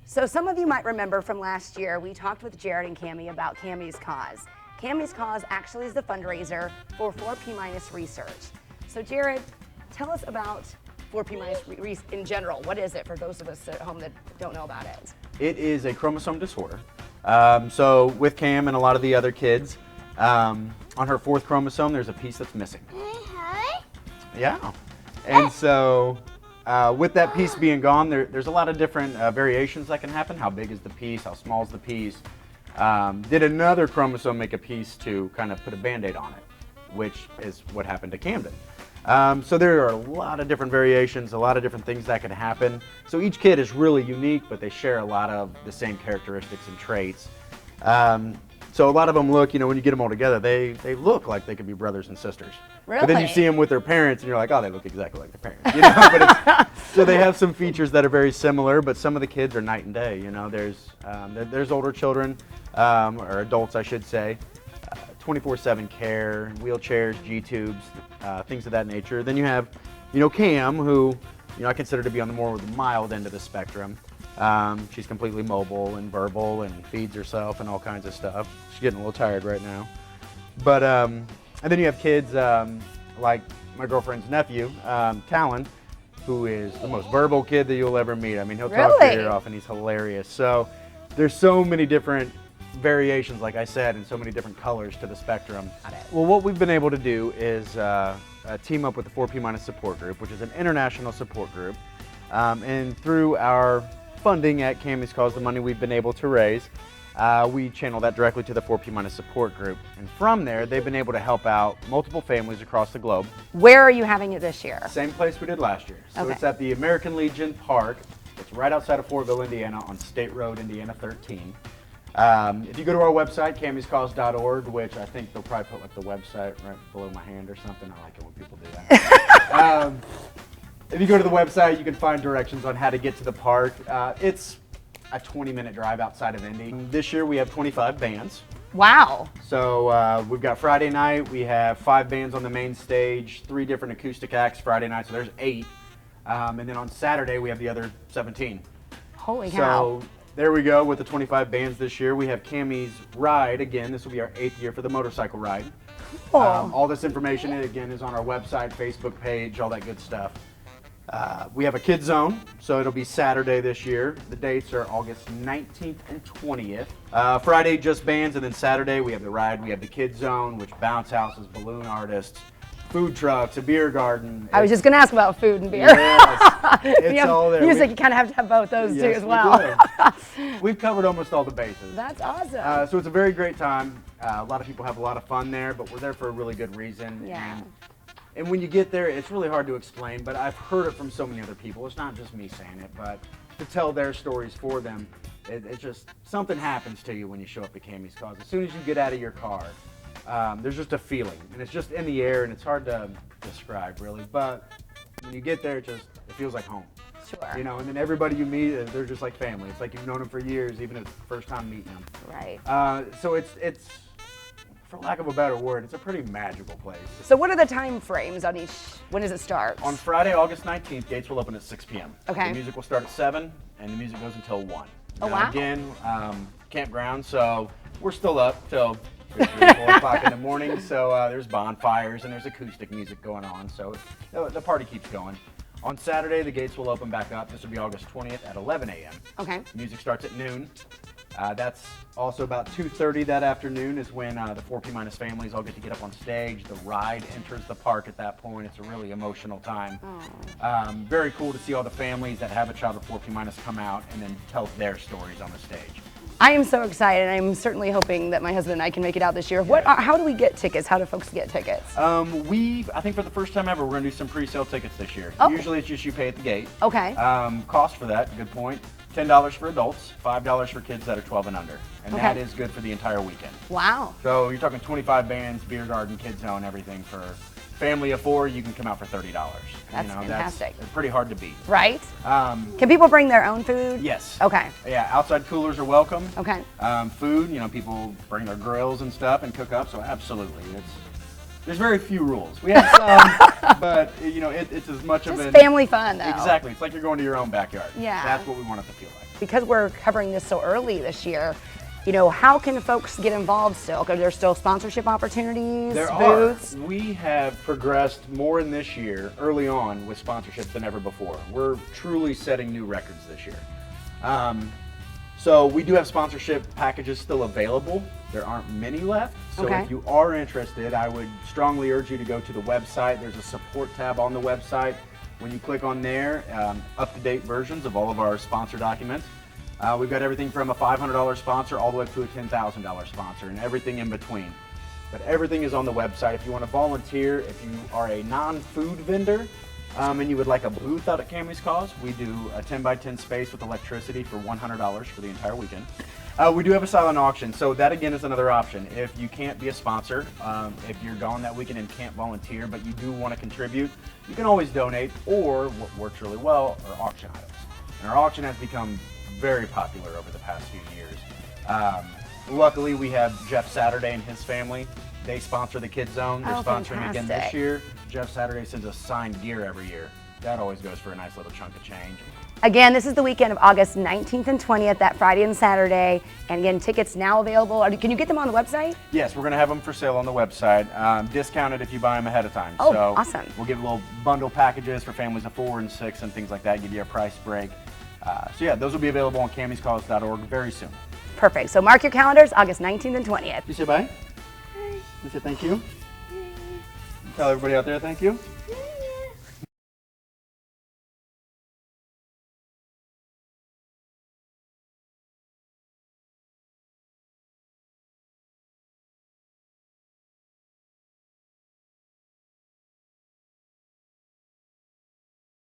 So some of you might remember from last year, we talked with Jared and Kammy about Kammy's Cause. Kammy's Cause actually is the fundraiser for 4P- research. So Jared, tell us about 4P- in general. What is it for those of us at home that don't know about it? It is a chromosome disorder. So with Cam and a lot of the other kids, on her 4th chromosome, there's a piece that's missing. Yeah. And so with that piece being gone, there's a lot of different variations that can happen. How big is the piece? How small is the piece? Did another chromosome make a piece to kind of put a Band-Aid on it, which is what happened to Camden. So there are a lot of different variations, a lot of different things that could happen. So each kid is really unique, but they share a lot of the same characteristics and traits. So a lot of them look, when you get them all together, they look like they could be brothers and sisters. Really? But then you see them with their parents and you're like, oh, they look exactly like their parents. But so they have some features that are very similar, but some of the kids are night and day. There's older children, or adults I should say, 24/7 care, wheelchairs, G-tubes, things of that nature. Then you have, Cam, who, I consider to be on the more mild end of the spectrum. She's completely mobile and verbal and feeds herself and all kinds of stuff. She's getting a little tired right now. But, and then you have kids like my girlfriend's nephew, Talon, who is the most verbal kid that you'll ever meet. I mean, he'll talk your ear off and he's hilarious. So there's so many different variations, like I said, and so many different colors to the spectrum. Well, what we've been able to do is team up with the 4P- support group, which is an international support group. And through our funding at Kammy's Cause, the money we've been able to raise, we channel that directly to the 4P- support group. And from there, they've been able to help out multiple families across the globe. Where are you having it this year? Same place we did last year. So It's at the American Legion Park. It's right outside of Fortville, Indiana, on State Road, Indiana 13. If you go to our website, kammyscause.org, which I think they'll probably put like the website right below my hand or something. I like it when people do that. If you go to the website, you can find directions on how to get to the park. It's a 20-minute drive outside of Indy. This year we have 25 bands. Wow. So we've got Friday night, we have 5 bands on the main stage, 3 different acoustic acts Friday night, so there's 8. And then on Saturday we have the other 17. Holy cow. So there we go with the 25 bands this year. We have Kammy's Ride again. This will be our 8th year for the motorcycle ride. Cool. All this information again is on our website, Facebook page, all that good stuff. We have a Kids Zone, so it'll be Saturday this year. The dates are August 19th and 20th. Friday, just bands, and then Saturday we have the ride. We have the Kids Zone, which bounce houses, balloon artists, food trucks, a beer garden. I was just going to ask about food and beer. Yes, it's all there. Music, you kind of have to have both those two as well. We've covered almost all the bases. That's awesome. So it's a very great time. A lot of people have a lot of fun there, but we're there for a really good reason. Yeah. And when you get there, it's really hard to explain, but I've heard it from so many other people. It's not just me saying it, but to tell their stories for them, it's just something happens to you when you show up at Kammy's Cause. As soon as you get out of your car, there's just a feeling, and it's just in the air, and it's hard to describe, really. But when you get there, it feels like home. Sure. And then everybody you meet, they're just like family. It's like you've known them for years, even if it's the first time meeting them. Right. So it's, for lack of a better word, it's a pretty magical place. So what are the time frames on each, when does it start? On Friday, August 19th, gates will open at 6 p.m. Okay. The music will start at 7, and the music goes until 1. Oh, now, wow. Again, campground, so we're still up till 3, 4 o'clock in the morning, so there's bonfires and there's acoustic music going on, so the party keeps going. On Saturday, the gates will open back up. This will be August 20th at 11 a.m. Okay. Music starts at noon. That's also about 2:30 that afternoon is when the 4P- families all get to get up on stage. The ride enters the park at that point. It's a really emotional time. Very cool to see all the families that have a child with 4P- come out and then tell their stories on the stage. I am so excited. I'm certainly hoping that my husband and I can make it out this year. How do we get tickets? How do folks get tickets? I think for the first time ever, we're going to do some pre-sale tickets this year. Oh. Usually it's just you pay at the gate. Okay. Cost for that, good point. $10 for adults, $5 for kids that are 12 and under. And that is good for the entire weekend. Wow. So you're talking 25 bands, beer garden, Kids Zone, everything for family of 4, you can come out for $30. That's fantastic. That's pretty hard to beat. Right? Can people bring their own food? Yes. Okay. Yeah, outside coolers are welcome. Okay. Food, people bring their grills and stuff and cook up, so absolutely. There's very few rules. We have some, but it's as much of Just family fun, though. Exactly. It's like you're going to your own backyard. Yeah. That's what we want it to feel like. because we're covering this so early this year, you know, how can folks get involved still? Are there still sponsorship opportunities, There booths? are. We have progressed more in this year, early on, with sponsorships than ever before. We're truly setting new records this year. So we do have sponsorship packages still available. There aren't many left. So Okay. if you are interested, I would strongly urge you to go to the website. There's a support tab on the website. When you click on there, up-to-date versions of all of our sponsor documents. We've got everything from a $500 sponsor all the way up to a $10,000 sponsor and everything in between. But everything is on the website. If you want to volunteer, if you are a non-food vendor and you would like a booth out at Kammy's Cause, we do a 10 by 10 space with electricity for $100 for the entire weekend. We do have a silent auction, so that again is another option. If you can't be a sponsor, if you're gone that weekend and can't volunteer, but you do want to contribute, you can always donate, or what works really well are auction items. And our auction has become very popular over the past few years. Luckily, we have Jeff Saturday and his family. They sponsor the Kids Zone. They're Oh, sponsoring again this fantastic. year. Jeff Saturday sends us signed gear every year. That always goes for a nice little chunk of change. Again, this is the weekend of August 19th and 20th, that Friday and Saturday. And again, tickets now available. Can you get them on the website? Yes, we're going to have them for sale on the website. Discounted if you buy them ahead of time. Oh, so awesome. We'll give little bundle packages for families of 4 and 6 and things like that. Give you a price break. So yeah, those will be available on kammyscause.org very soon. Perfect. So mark your calendars, August 19th and 20th. You say bye? You say thank you? Tell everybody out there thank you.